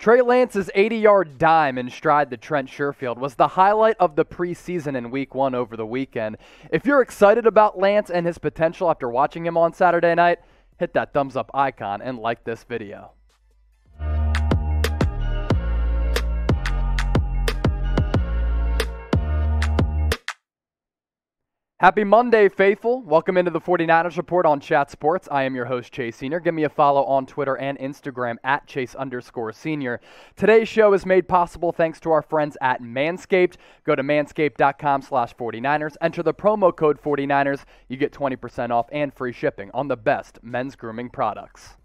Trey Lance's 80-yard dime in stride to Trent Sherfield was the highlight of the preseason in Week 1 over the weekend. If you're excited about Lance and his potential after watching him on Saturday night, hit that thumbs up icon and like this video. Happy Monday, faithful. Welcome into the 49ers Report on Chat Sports. I am your host, Chase Sr. Give me a follow on Twitter and Instagram at Chase_Senior. Today's show is made possible thanks to our friends at MANSCAPED. Go to manscaped.com/49ers. Enter the promo code 49ers. You get 20% off and free shipping on the best men's grooming products.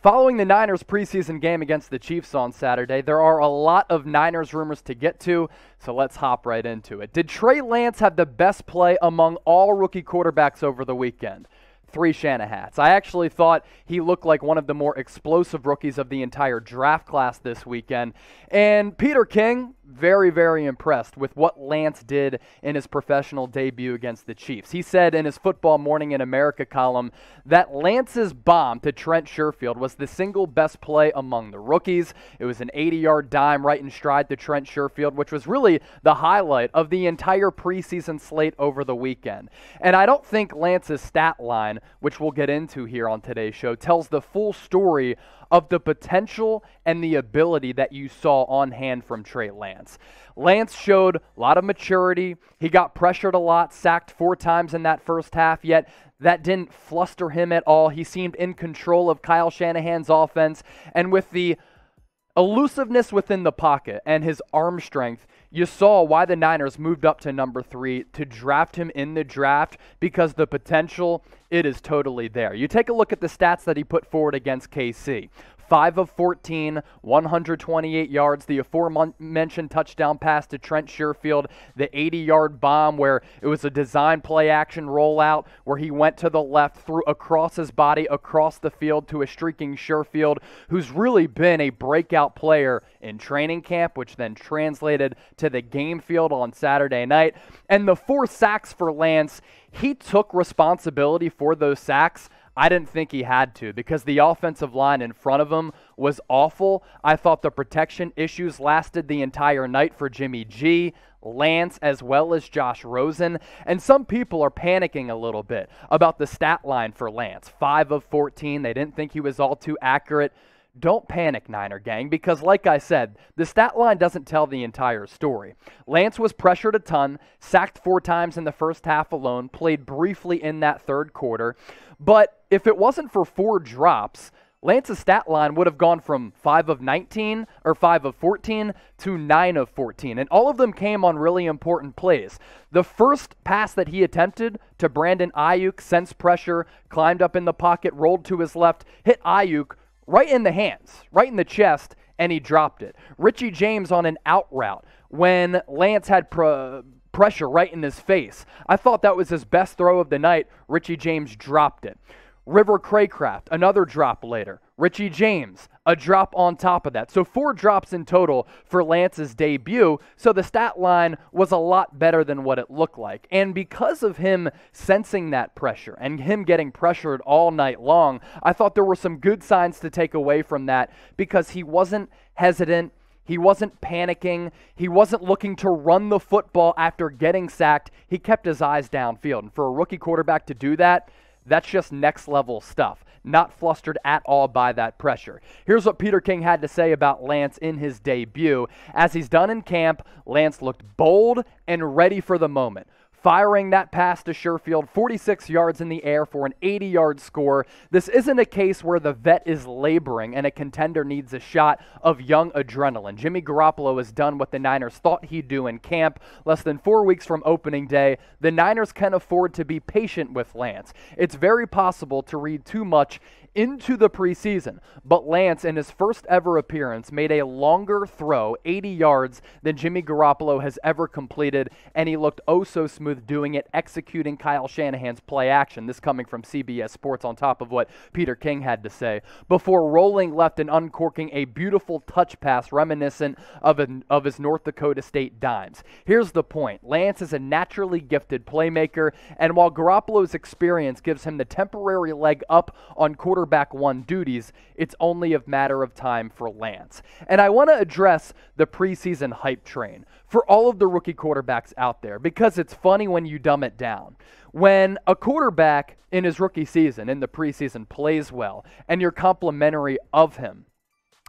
Following the Niners preseason game against the Chiefs on Saturday, there are a lot of Niners rumors to get to, so let's hop right into it. Did Trey Lance have the best play among all rookie quarterbacks over the weekend? 3 Shanahats. I actually thought he looked like one of the more explosive rookies of the entire draft class this weekend. And Peter King, very, very impressed with what Lance did in his professional debut against the Chiefs. He said in his Football Morning in America column that Lance's bomb to Trent Sherfield was the single best play among the rookies. It was an 80-yard dime right in stride to Trent Sherfield, which was really the highlight of the entire preseason slate over the weekend. And I don't think Lance's stat line, which we'll get into here on today's show, tells the full story of the potential and the ability that you saw on hand from Trey Lance. Lance showed a lot of maturity. He got pressured a lot, sacked 4 times in that first half, yet that didn't fluster him at all. He seemed in control of Kyle Shanahan's offense, and with the elusiveness within the pocket and his arm strength, you saw why the Niners moved up to number 3 to draft him in the draft, because the potential, it is totally there. You take a look at the stats that he put forward against KC. 5 of 14, 128 yards, the aforementioned touchdown pass to Trent Sherfield, the 80-yard bomb where it was a design play action rollout where he went to the left, threw across his body, across the field to a streaking Sherfield, who's really been a breakout player in training camp, which then translated to the game field on Saturday night. And the 4 sacks for Lance, he took responsibility for those sacks. I didn't think he had to, because the offensive line in front of him was awful. I thought the protection issues lasted the entire night for Jimmy G, Lance, as well as Josh Rosen. And some people are panicking a little bit about the stat line for Lance. 5 of 14. They didn't think he was all too accurate. Don't panic, Niner gang, because like I said, the stat line doesn't tell the entire story. Lance was pressured a ton, sacked 4 times in the first half alone, played briefly in that third quarter. But if it wasn't for 4 drops, Lance's stat line would have gone from 5 of 19 or 5 of 14 to 9 of 14. And all of them came on really important plays. The first pass that he attempted to Brandon Ayuk, sensed pressure, climbed up in the pocket, rolled to his left, hit Ayuk right in the hands, right in the chest, and he dropped it. Richie James on an out route when Lance had pressure right in his face. I thought that was his best throw of the night. Richie James dropped it. River Craycraft, another drop later. Richie James, a drop on top of that. So 4 drops in total for Lance's debut. So the stat line was a lot better than what it looked like. And because of him sensing that pressure and him getting pressured all night long, I thought there were some good signs to take away from that, because he wasn't hesitant. He wasn't panicking. He wasn't looking to run the football after getting sacked. He kept his eyes downfield. And for a rookie quarterback to do that, that's just next level stuff. Not flustered at all by that pressure. Here's what Peter King had to say about Lance in his debut. As he's done in camp, Lance looked bold and ready for the moment. Firing that pass to Sherfield, 46 yards in the air for an 80-yard score. This isn't a case where the vet is laboring and a contender needs a shot of young adrenaline. Jimmy Garoppolo has done what the Niners thought he'd do in camp. Less than 4 weeks from opening day, the Niners can afford to be patient with Lance. It's very possible to read too much into the preseason, but Lance, in his first ever appearance, made a longer throw, 80 yards, than Jimmy Garoppolo has ever completed, and he looked oh so smooth doing it, executing Kyle Shanahan's play action. This coming from CBS Sports on top of what Peter King had to say, before rolling left and uncorking a beautiful touch pass reminiscent of his North Dakota State dimes. Here's the point. Lance is a naturally gifted playmaker, and while Garoppolo's experience gives him the temporary leg up on quarterback quarterback one duties, it's only a matter of time for Lance. And I want to address the preseason hype train for all of the rookie quarterbacks out there, because it's funny when you dumb it down. When a quarterback in his rookie season, in the preseason, plays well, and you're complimentary of him,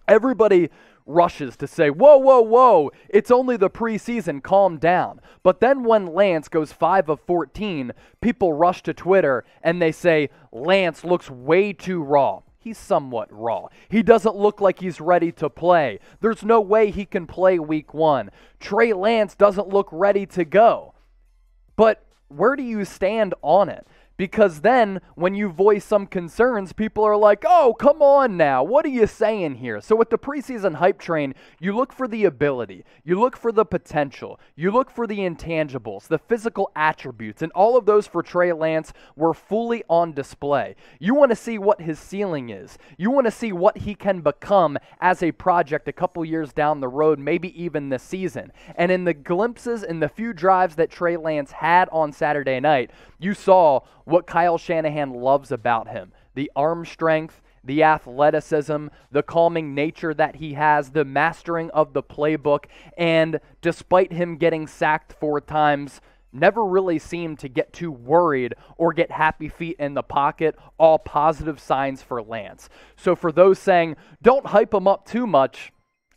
everybody rushes to say, whoa, whoa, whoa, it's only the preseason, calm down. But then when Lance goes 5 of 14, people rush to Twitter and they say, Lance looks way too raw. He's somewhat raw. He doesn't look like he's ready to play. There's no way he can play week 1. Trey Lance doesn't look ready to go. But where do you stand on it? Because then when you voice some concerns, people are like, oh, come on now. What are you saying here? So with the preseason hype train, you look for the ability. You look for the potential. You look for the intangibles, the physical attributes, and all of those for Trey Lance were fully on display. You want to see what his ceiling is. You want to see what he can become as a project a couple years down the road, maybe even this season. And in the glimpses, in the few drives that Trey Lance had on Saturday night, you saw what Kyle Shanahan loves about him: the arm strength, the athleticism, the calming nature that he has, the mastering of the playbook, and despite him getting sacked 4 times, never really seemed to get too worried or get happy feet in the pocket. All positive signs for Lance. So for those saying, don't hype him up too much,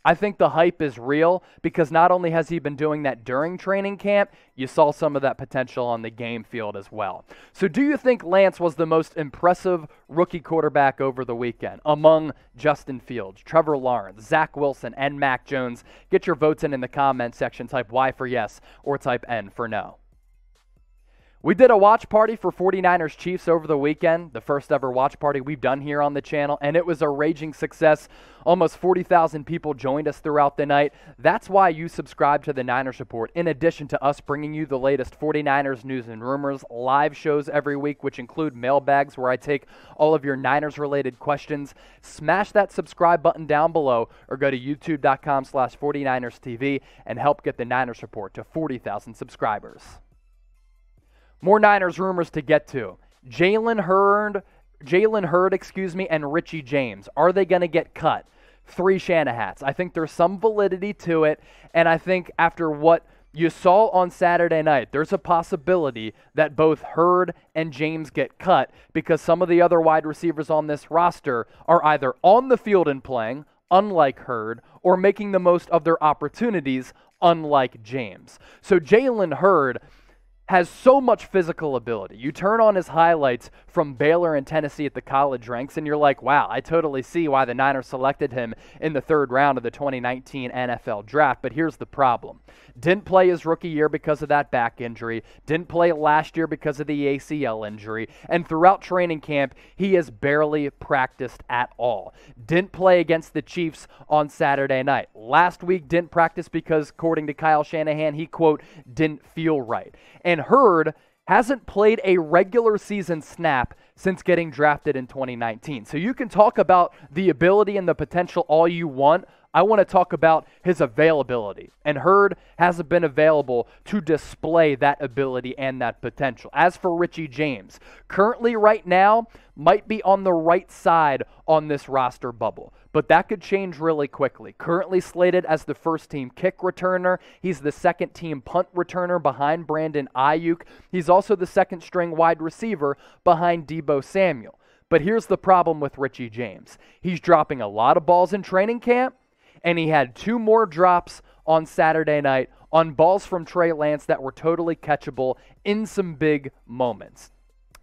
I think the hype is real, because not only has he been doing that during training camp, you saw some of that potential on the game field as well. So do you think Lance was the most impressive rookie quarterback over the weekend among Justin Fields, Trevor Lawrence, Zach Wilson, and Mac Jones? Get your votes in the comment section. Type Y for yes or type N for no. We did a watch party for 49ers Chiefs over the weekend, the first ever watch party we've done here on the channel, and it was a raging success. Almost 40,000 people joined us throughout the night. That's why you subscribe to the Niners Report, in addition to us bringing you the latest 49ers news and rumors, live shows every week, which include mailbags where I take all of your Niners-related questions. Smash that subscribe button down below or go to youtube.com/49erstv and help get the Niners Report to 40,000 subscribers. More Niners rumors to get to. Jalen Hurd, and Richie James. Are they going to get cut? 3 Shanahats. I think there's some validity to it, and I think after what you saw on Saturday night, there's a possibility that both Hurd and James get cut, because some of the other wide receivers on this roster are either on the field and playing, unlike Hurd, or making the most of their opportunities, unlike James. So Jalen Hurd has so much physical ability. You turn on his highlights from Baylor and Tennessee at the college ranks, and you're like, wow, I totally see why the Niners selected him in the 3rd round of the 2019 NFL Draft. But here's the problem. Didn't play his rookie year because of that back injury. Didn't play last year because of the ACL injury. And throughout training camp, he has barely practiced at all. Didn't play against the Chiefs on Saturday night. Last week, didn't practice because, according to Kyle Shanahan, he, quote, didn't feel right. And Hurd hasn't played a regular season snap since getting drafted in 2019. So you can talk about the ability and the potential all you want. I want to talk about his availability. And Hurd hasn't been available to display that ability and that potential. As for Richie James, currently right now might be on the right side on this roster bubble, but that could change really quickly. Currently slated as the first-team kick returner. He's the second-team punt returner behind Brandon Ayuk. He's also the second-string wide receiver behind Deebo Samuel. But here's the problem with Richie James. He's dropping a lot of balls in training camp, and he had 2 more drops on Saturday night on balls from Trey Lance that were totally catchable in some big moments.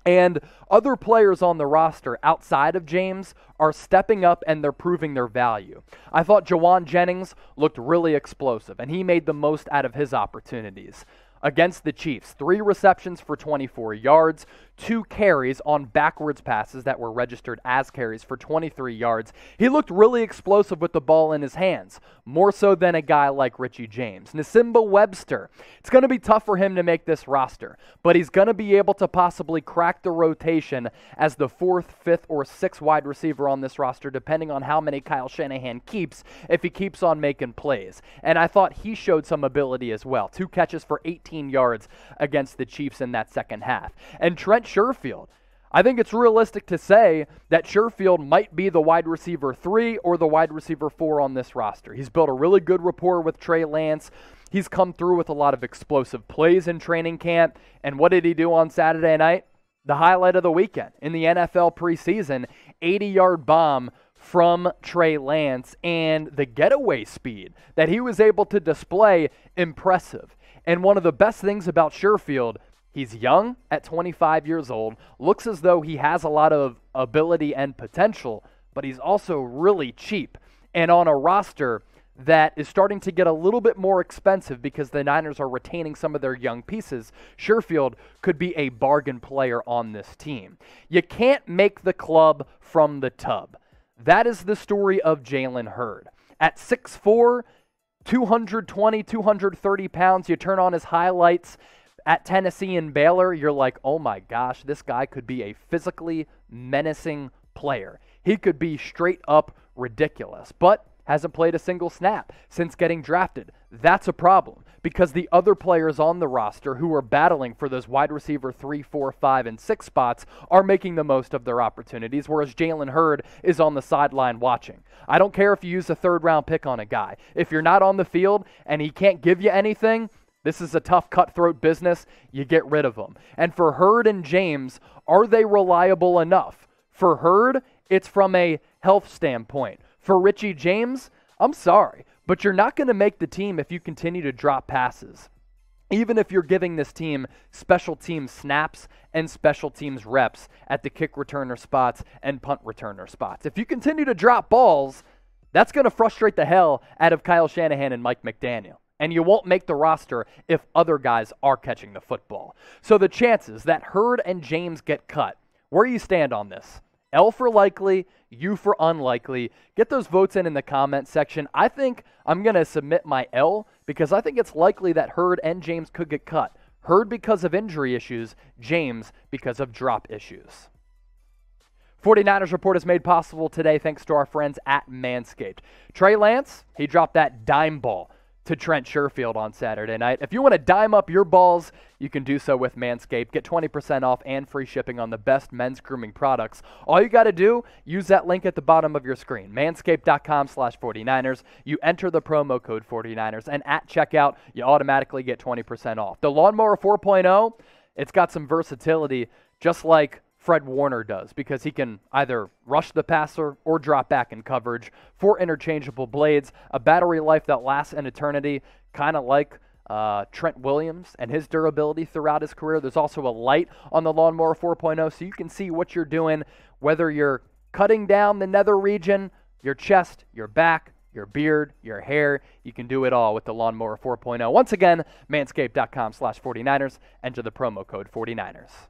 And other players on the roster outside of James are stepping up, and they're proving their value. I thought Jauan Jennings looked really explosive, and he made the most out of his opportunities. Against the Chiefs, 3 receptions for 24 yards, 2 carries on backwards passes that were registered as carries for 23 yards. He looked really explosive with the ball in his hands, more so than a guy like Richie James. Nsimba Webster, it's going to be tough for him to make this roster, but he's going to be able to possibly crack the rotation as the 4th, 5th, or 6th wide receiver on this roster, depending on how many Kyle Shanahan keeps, if he keeps on making plays. And I thought he showed some ability as well. 2 catches for 18 yards against the Chiefs in that second half. And Trent Sherfield, I think it's realistic to say that Sherfield might be the wide receiver 3 or the wide receiver 4 on this roster. He's built a really good rapport with Trey Lance. He's come through with a lot of explosive plays in training camp. And what did he do on Saturday night? The highlight of the weekend in the NFL preseason, 80-yard bomb from Trey Lance, and the getaway speed that he was able to display, impressive. And one of the best things about Sherfield, he's young at 25 years old, looks as though he has a lot of ability and potential, but he's also really cheap. And on a roster that is starting to get a little bit more expensive because the Niners are retaining some of their young pieces, Sherfield could be a bargain player on this team. You can't make the club from the tub. That is the story of Jalen Hurd. At 6'4", 220, 230 pounds, you turn on his highlights at Tennessee and Baylor, you're like, oh my gosh, this guy could be a physically menacing player. He could be straight up ridiculous, but hasn't played a single snap since getting drafted. That's a problem because the other players on the roster who are battling for those wide receiver 3, 4, 5, and 6 spots are making the most of their opportunities, whereas Jalen Hurd is on the sideline watching. I don't care if you use a third-round pick on a guy. If you're not on the field and he can't give you anything, this is a tough cutthroat business. You get rid of him. And for Hurd and James, are they reliable enough? For Hurd, it's from a health standpoint. For Richie James, I'm sorry, but you're not going to make the team if you continue to drop passes. Even if you're giving this team special teams snaps and special teams reps at the kick returner spots and punt returner spots. If you continue to drop balls, that's going to frustrate the hell out of Kyle Shanahan and Mike McDaniel. And you won't make the roster if other guys are catching the football. So the chances that Hurd and James get cut, where do you stand on this? L for likely, U for unlikely. Get those votes in the comment section. I think I'm going to submit my L because I think it's likely that Hurd and James could get cut. Hurd because of injury issues, James because of drop issues. 49ers Report is made possible today thanks to our friends at MANSCAPED. Trey Lance, he dropped that dime ball to Trent Sherfield on Saturday night. If you want to dime up your balls, you can do so with Manscaped. Get 20% off and free shipping on the best men's grooming products. All you got to do, use that link at the bottom of your screen, manscaped.com/49ers. You enter the promo code 49ers, and at checkout, you automatically get 20% off. The Lawnmower 4.0, it's got some versatility, just like Fred Warner does, because he can either rush the passer or drop back in coverage. 4 interchangeable blades, a battery life that lasts an eternity, kind of like Trent Williams and his durability throughout his career. There's also a light on the Lawnmower 4.0, so you can see what you're doing, whether you're cutting down the nether region, your chest, your back, your beard, your hair. You can do it all with the Lawnmower 4.0. Once again, manscaped.com/49ers. Enter the promo code 49ers.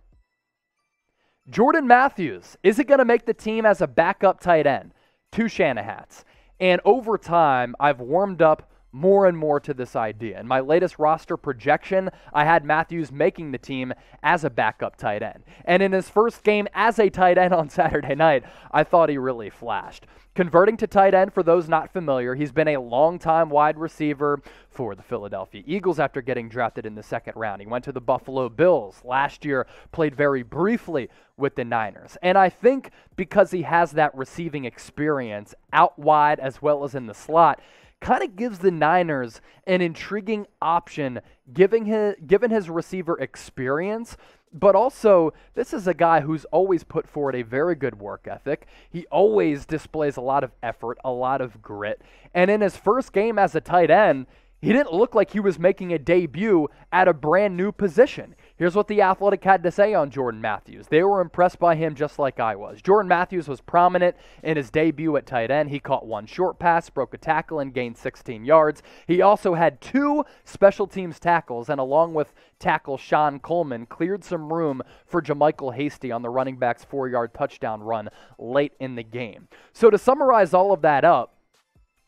Jordan Matthews, is it going to make the team as a backup tight end to Shanahan's? And over time, I've warmed up more and more to this idea. In my latest roster projection, I had Matthews making the team as a backup tight end. And in his first game as a tight end on Saturday night, I thought he really flashed. Converting to tight end, for those not familiar, he's been a long-time wide receiver for the Philadelphia Eagles after getting drafted in the second round. He went to the Buffalo Bills last year, played very briefly with the Niners. And I think because he has that receiving experience out wide as well as in the slot, kind of gives the Niners an intriguing option, given his receiver experience. But also, this is a guy who's always put forward a very good work ethic. He always displays a lot of effort, a lot of grit. And in his first game as a tight end, he didn't look like he was making a debut at a brand new position. Here's what The Athletic had to say on Jordan Matthews. They were impressed by him just like I was. Jordan Matthews was prominent in his debut at tight end. He caught 1 short pass, broke a tackle, and gained 16 yards. He also had 2 special teams tackles, and along with tackle Sean Coleman, cleared some room for JaMycal Hasty on the running back's 4-yard touchdown run late in the game. So to summarize all of that up,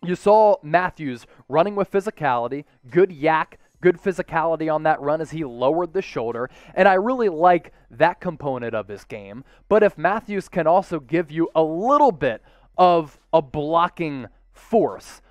you saw Matthews running with physicality, good yak, good physicality on that run as he lowered the shoulder, and I really like that component of his game. But if Matthews can also give you a little bit of a blocking force,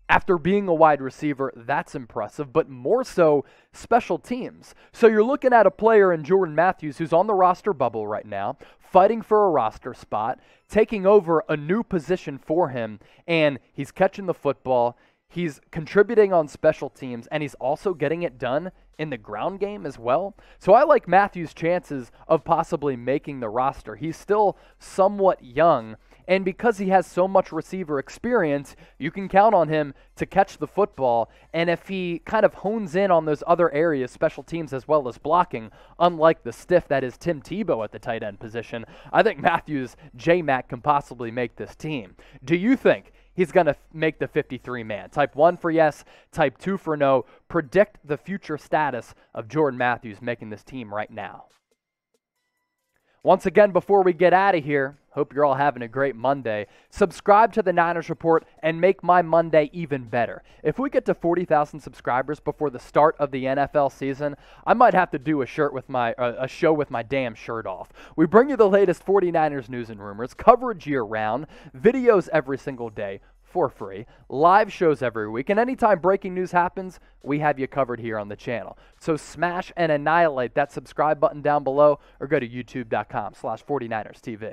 After being a wide receiver, that's impressive, but more so special teams. So you're looking at a player in Jordan Matthews who's on the roster bubble right now, fighting for a roster spot, taking over a new position for him, and he's catching the football, he's contributing on special teams, and he's also getting it done in the ground game as well. So I like Matthews' chances of possibly making the roster. He's still somewhat young, and because he has so much receiver experience, you can count on him to catch the football. And if he kind of hones in on those other areas, special teams as well as blocking, unlike the stiff that is Tim Tebow at the tight end position, I think Matthews, J-Mac, can possibly make this team. Do you think he's going to make the 53-man? Type 1 for yes, type 2 for no. Predict the future status of Jordan Matthews making this team right now. Once again, before we get out of here, hope you're all having a great Monday. Subscribe to the Niners Report and make my Monday even better. If we get to 40,000 subscribers before the start of the NFL season, I might have to do a show with my damn shirt off. We bring you the latest 49ers news and rumors, coverage year-round, videos every single day for free, live shows every week, and anytime breaking news happens, we have you covered here on the channel. So smash and annihilate that subscribe button down below or go to youtube.com/49ers TV.